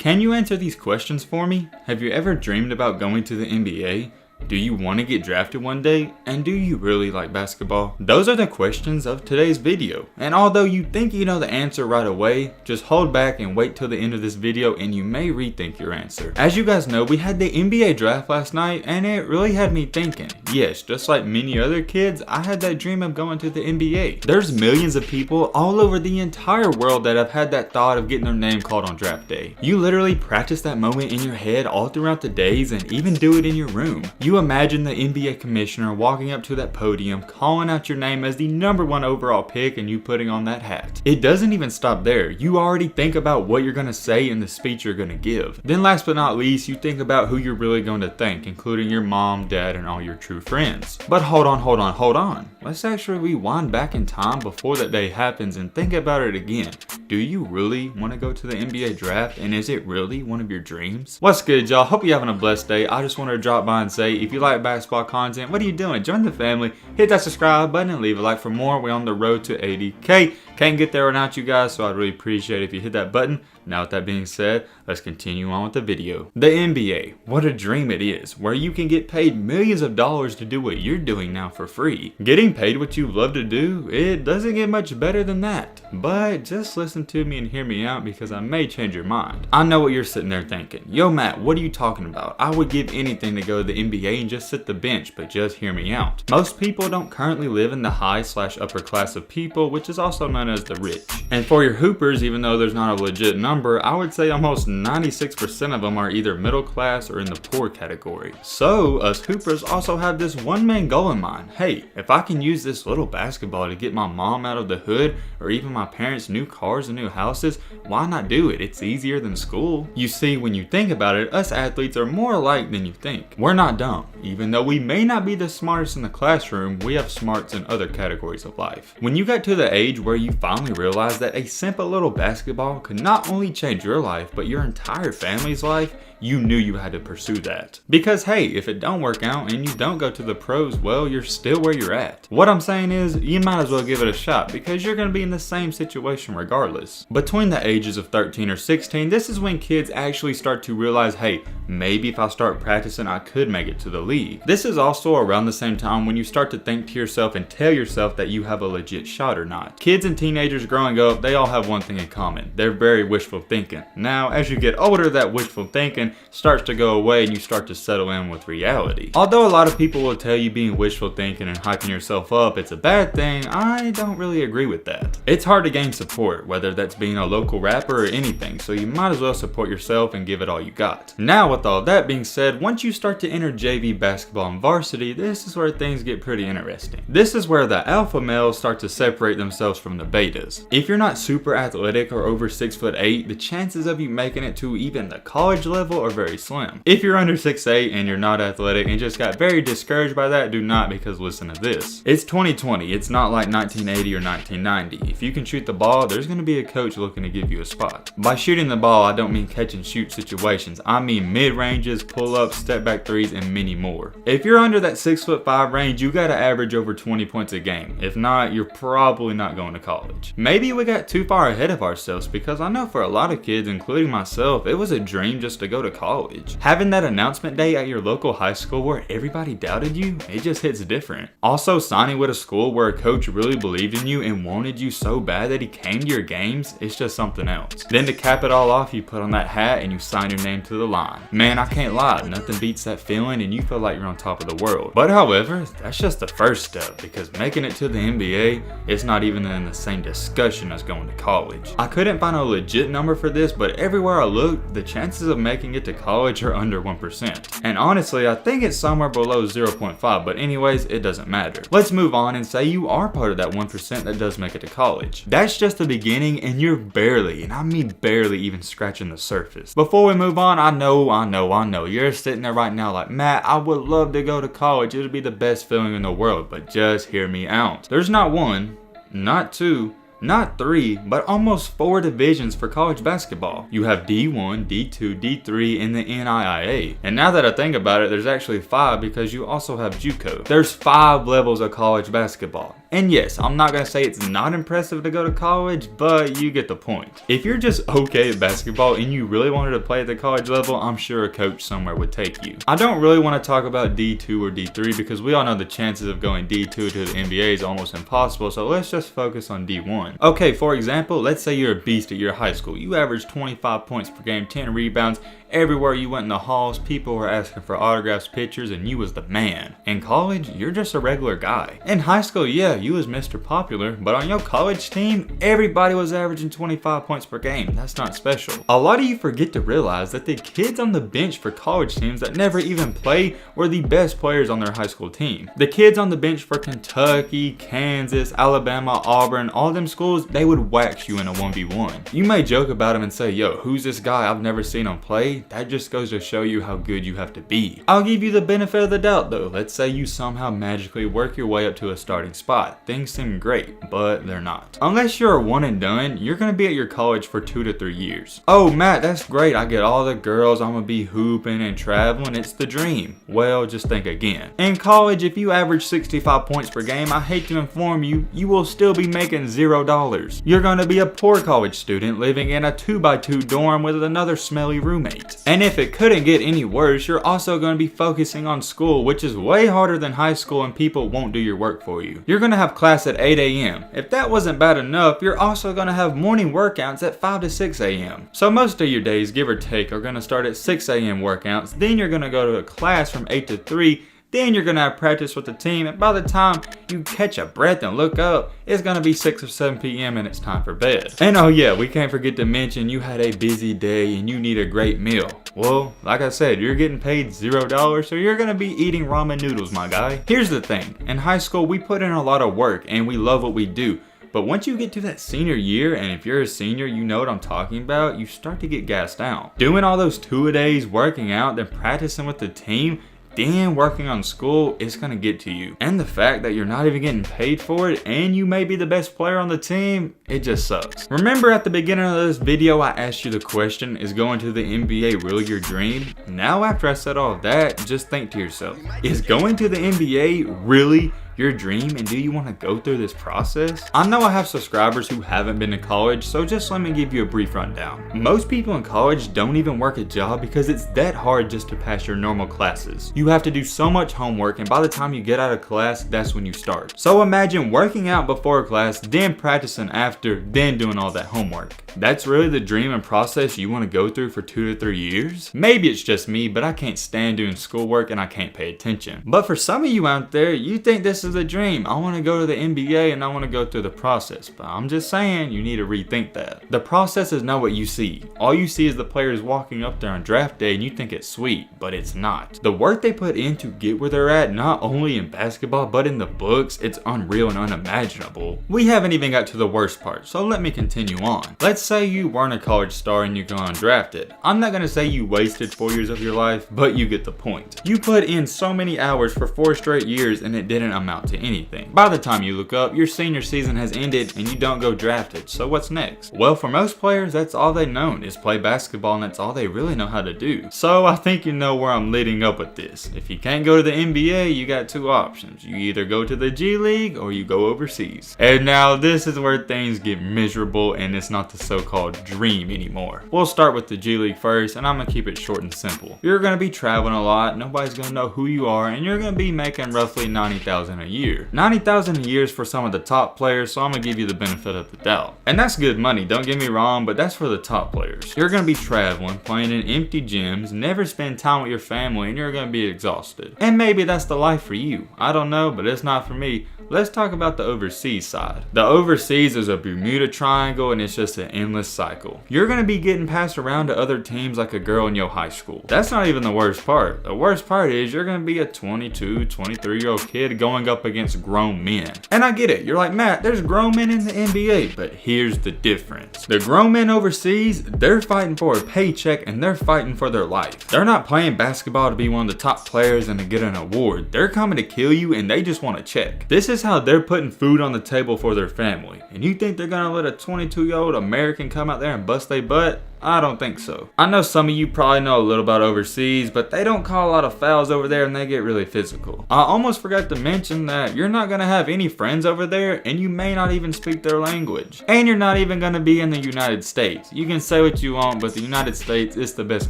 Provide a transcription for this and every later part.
Can you answer these questions for me? Have you ever dreamed about going to the NBA? Do you want to get drafted one day? And do you really like basketball? Those are the questions of today's video. And although you think you know the answer right away, just hold back and wait till the end of this video and you may rethink your answer. As you guys know, we had the NBA draft last night and it really had me thinking. Yes, just like many other kids, I had that dream of going to the NBA. There's millions of people all over the entire world that have had that thought of getting their name called on draft day. You literally practice that moment in your head all throughout the days and even do it in your room. You imagine the NBA commissioner walking up to that podium, calling out your name as the #1 overall pick and you putting on that hat. It doesn't even stop there. You already think about what you're going to say in the speech you're going to give. Then last but not least, you think about who you're really going to thank, including your mom, dad, and all your true friends. But hold on. Let's actually rewind back in time before that day happens and think about it again. Do you really want to go to the NBA draft, and is it really one of your dreams? What's good, y'all? Hope you're having a blessed day. I just wanted to drop by and say, if you like basketball content, what are you doing? Join the family, hit that subscribe button, and leave a like for more. We're on the road to 80K. Can't get there without you guys, so I'd really appreciate it if you hit that button. Now with that being said, let's continue on with the video. The NBA, what a dream it is, where you can get paid millions of dollars to do what you're doing now for free. Getting paid what you love to do, it doesn't get much better than that. But just listen to me and hear me out because I may change your mind. I know what you're sitting there thinking. Yo Matt, what are you talking about? I would give anything to go to the NBA and just sit the bench, but just hear me out. Most people don't currently live in the high/upper class of people, which is also known as the rich. And for your hoopers, even though there's not a legit number, I would say almost 96% of them are either middle class or in the poor category. So us hoopers also have this one main goal in mind. Hey, if I can use this little basketball to get my mom out of the hood or even my parents new cars and new houses, why not do it? It's easier than school. You see, when you think about it, us athletes are more alike than you think. We're not dumb. Even though we may not be the smartest in the classroom, we have smarts in other categories of life. When you got to the age where you finally realized that a simple little basketball could not only change your life, but your entire family's life, you knew you had to pursue that. Because hey, if it don't work out and you don't go to the pros, well, you're still where you're at. What I'm saying is, you might as well give it a shot because you're gonna be in the same situation regardless. Between the ages of 13 or 16, this is when kids actually start to realize, hey, maybe if I start practicing, I could make it to the league. This is also around the same time when you start to think to yourself and tell yourself that you have a legit shot or not. Kids and teenagers growing up, they all have one thing in common. They're very wishful thinking. Now, as you get older, that wishful thinking starts to go away and you start to settle in with reality. Although a lot of people will tell you being wishful thinking and hyping yourself up, it's a bad thing, I don't really agree with that. It's hard to gain support, whether that's being a local rapper or anything, so you might as well support yourself and give it all you got. Now with all that being said, once you start to enter JV basketball and varsity, this is where things get pretty interesting. This is where the alpha males start to separate themselves from the betas. If you're not super athletic or over 6'8", the chances of you making it to even the college level are very slim. If you're under 6'8" and you're not athletic and just got very discouraged by that, do not, because listen to this. It's 2020, it's not like 1980 or 1990. If you can shoot the ball, there's going to be a coach looking to give you a spot. By shooting the ball, I don't mean catch and shoot situations. I mean mid-ranges, pull-ups, step-back threes, and many more. If you're under that 6'5" range, you got to average over 20 points a game. If not, you're probably not going to college. Maybe we got too far ahead of ourselves because I know for a lot of kids, including myself, it was a dream just to go to college. Having that announcement day at your local high school where everybody doubted you, it just hits different. Also, signing with a school where a coach really believed in you and wanted you so bad that he came to your games, it's just something else. Then to cap it all off, you put on that hat and you sign your name to the line. Man, I can't lie, nothing beats that feeling and you feel like you're on top of the world. But however, that's just the first step because making it to the NBA, it's not even in the same discussion as going to college. I couldn't find a legit number for this, but everywhere I looked, the chances of making it to college are under 1%. And honestly, I think it's somewhere below 0.5, but anyways, it doesn't matter. Let's move on and say you are part of that 1% that does make it to college. That's just the beginning and you're barely, and I mean barely, even scratching the surface. Before we move on, I know, you're sitting there right now like, Matt, I would love to go to college. It would be the best feeling in the world, but just hear me out. There's not one, not two, Not 3, but almost 4 divisions for college basketball. You have D1, D2, D3, and the NIIA. And now that I think about it, there's actually 5 because you also have JUCO. There's 5 levels of college basketball. And yes, I'm not gonna say it's not impressive to go to college, but you get the point. If you're just okay at basketball and you really wanted to play at the college level, I'm sure a coach somewhere would take you. I don't really want to talk about D2 or D3 because we all know the chances of going D2 to the NBA is almost impossible, so let's just focus on D1. Okay, for example, let's say you're a beast at your high school. You average 25 points per game, 10 rebounds. Everywhere you went in the halls, people were asking for autographs, pictures, and you was the man. In college, you're just a regular guy. In high school, yeah, you was Mr. Popular, but on your college team, everybody was averaging 25 points per game. That's not special. A lot of you forget to realize that the kids on the bench for college teams that never even play were the best players on their high school team. The kids on the bench for Kentucky, Kansas, Alabama, Auburn, all them schools, they would wax you in a 1v1. You may joke about them and say, yo, who's this guy? I've never seen him play. That just goes to show you how good you have to be. I'll give you the benefit of the doubt though. Let's say you somehow magically work your way up to a starting spot. Things seem great, but they're not. Unless you're a one and done, you're gonna be at your college for 2 to 3 years. Oh Matt, that's great. I get all the girls, I'm gonna be hooping and traveling. It's the dream. Well, just think again. In college, if you average 65 points per game, I hate to inform you, you will still be making $0. You're gonna be a poor college student living in a 2x2 dorm with another smelly roommate. And if it couldn't get any worse, you're also going to be focusing on school, which is way harder than high school, and people won't do your work for you. You're going to have class at 8 a.m. If that wasn't bad enough, you're also going to have morning workouts at 5 to 6 a.m. So most of your days, give or take, are going to start at 6 a.m. workouts, then you're going to go to a class from 8 to 3, then you're going to have practice with the team, and by the time you catch a breath and look up, it's going to be 6 or 7 p.m. and it's time for bed. And oh yeah, we can't forget to mention you had a busy day and you need a great meal. Well, like I said, you're getting paid $0, so you're going to be eating ramen noodles, my guy. Here's the thing, in high school we put in a lot of work and we love what we do. But once you get to that senior year, and if you're a senior, you know what I'm talking about, you start to get gassed out. Doing all those 2-a-days, working out, then practicing with the team, then working on school, it's gonna get to you. And the fact that you're not even getting paid for it and you may be the best player on the team, it just sucks. Remember at the beginning of this video, I asked you the question, is going to the NBA really your dream? Now after I said all of that, just think to yourself, is going to the NBA really your dream, and do you want to go through this process? I know I have subscribers who haven't been to college, so just let me give you a brief rundown. Most people in college don't even work a job because it's that hard just to pass your normal classes. You have to do so much homework, and by the time you get out of class, that's when you start. So imagine working out before class, then practicing after, then doing all that homework. That's really the dream and process you want to go through for 2 to 3 years? Maybe it's just me, but I can't stand doing schoolwork and I can't pay attention. But for some of you out there, you think this is a dream. I want to go to the NBA and I want to go through the process. But I'm just saying, you need to rethink that. The process is not what you see. All you see is the players walking up there on draft day and you think it's sweet, but it's not. The work they put in to get where they're at, not only in basketball, but in the books, it's unreal and unimaginable. We haven't even got to the worst part, so let me continue on. Let's say you weren't a college star and you got undrafted. I'm not gonna say you wasted 4 years of your life, but you get the point. You put in so many hours for 4 straight years and it didn't amount to anything. By the time you look up, your senior season has ended and you don't go drafted, so what's next? Well, for most players, that's all they know is play basketball, and that's all they really know how to do. So I think you know where I'm leading up with this. If you can't go to the NBA, you got 2 options. You either go to the G League or you go overseas. And now this is where things get miserable and it's not the so-called dream anymore. We'll start with the G League first, and I'm gonna keep it short and simple. You're gonna be traveling a lot, nobody's gonna know who you are, and you're gonna be making roughly $90,000 a year. $90,000 a year is for some of the top players, so I'm gonna give you the benefit of the doubt. And that's good money, don't get me wrong, but that's for the top players. You're gonna be traveling, playing in empty gyms, never spend time with your family, and you're gonna be exhausted. And maybe that's the life for you. I don't know, but it's not for me. Let's talk about the overseas side. The overseas is a Bermuda Triangle, and it's just an endless cycle. You're gonna be getting passed around to other teams like a girl in your high school. That's not even the worst part. The worst part is you're gonna be a 22, 23-year-old kid going up against grown men. And I get it, you're like, Matt, there's grown men in the NBA, but here's the difference. The grown men overseas, they're fighting for a paycheck and they're fighting for their life. They're not playing basketball to be one of the top players and to get an award. They're coming to kill you and they just want a check. This is how they're putting food on the table for their family. And you think they're gonna let a 22-year-old American come out there and bust their butt? I don't think so. I know some of you probably know a little about overseas, but they don't call a lot of fouls over there and they get really physical. I almost forgot to mention that you're not gonna have any friends over there and you may not even speak their language. And you're not even gonna be in the United States. You can say what you want, but the United States is the best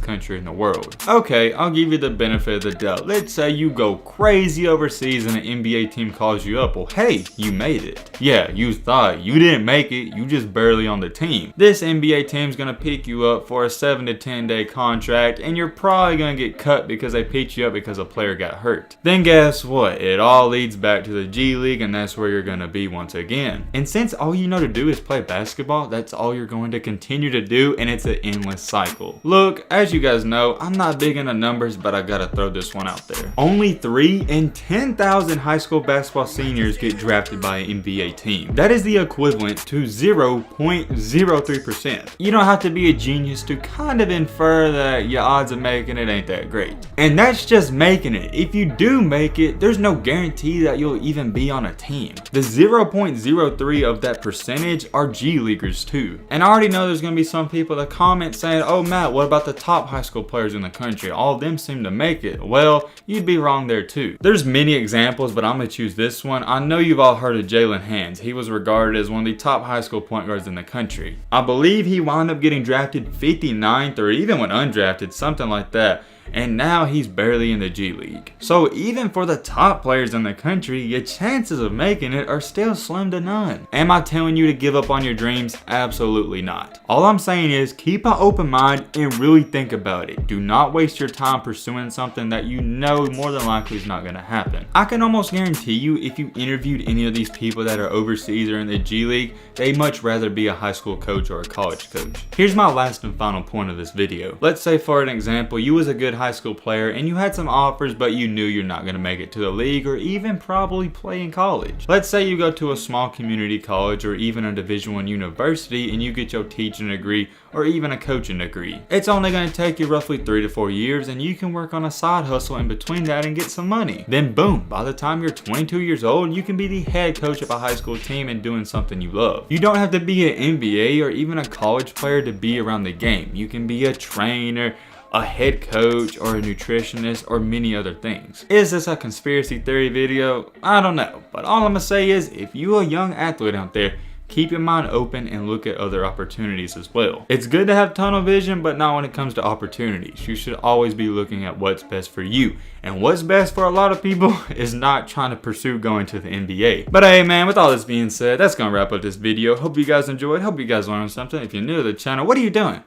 country in the world. Okay, I'll give you the benefit of the doubt. Let's say you go crazy overseas and an NBA team calls you up. Well, hey, you made it. Yeah, you thought you didn't make it, you just barely on the team. This NBA team's gonna pick you up for a 7 to 10 day contract and you're probably gonna get cut because they picked you up because a player got hurt. Then guess what? It all leads back to the G League and that's where you're gonna be once again. And since all you know to do is play basketball, that's all you're going to continue to do and it's an endless cycle. Look, as you guys know, I'm not big into numbers, but I gotta throw this one out there. Only 3 in 10,000 high school basketball seniors get drafted by an NBA team. That is the equivalent to 0.03%. You don't have to be a genius to kind of infer that your odds of making it ain't that great. And that's just making it. If you do make it, there's no guarantee that you'll even be on a team. The 0.03 of that percentage are G Leaguers too. And I already know there's gonna be some people that comment saying, oh Matt, what about the top high school players in the country? All of them seem to make it. Well, you'd be wrong there too. There's many examples, but I'm gonna choose this one. I know you've all heard of Jalen Hands. He was regarded as one of the top high school point guards in the country. I believe he wound up getting drafted 59th or even went undrafted, something like that. And now he's barely in the G League. So even for the top players in the country, your chances of making it are still slim to none. Am I telling you to give up on your dreams? Absolutely not. All I'm saying is keep an open mind and really think about it. Do not waste your time pursuing something that you know more than likely is not going to happen. I can almost guarantee you if you interviewed any of these people that are overseas or in the G League, they'd much rather be a high school coach or a college coach. Here's my last and final point of this video. Let's say for an example, you was a good high school player and you had some offers but you knew you're not going to make it to the league or even probably play in college. Let's say you go to a small community college or even a Division I university and you get your teaching degree or even a coaching degree. It's only going to take you roughly 3 to 4 years and you can work on a side hustle in between that and get some money. Then boom, by the time you're 22 years old, you can be the head coach of a high school team and doing something you love. You don't have to be an NBA or even a college player to be around the game. You can be a trainer, a head coach, or a nutritionist, or many other things. Is this a conspiracy theory video? I don't know, but all I'm gonna say is if you're a young athlete out there, keep your mind open and look at other opportunities as well. It's good to have tunnel vision, but not when it comes to opportunities. You should always be looking at what's best for you. And what's best for a lot of people is not trying to pursue going to the NBA. But hey man, with all this being said, that's gonna wrap up this video. Hope you guys enjoyed, hope you guys learned something. If you're new to the channel, what are you doing?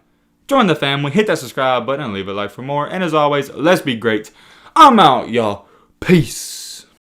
Join the family, hit that subscribe button, and leave a like for more. And as always, let's be great. I'm out, y'all. Peace.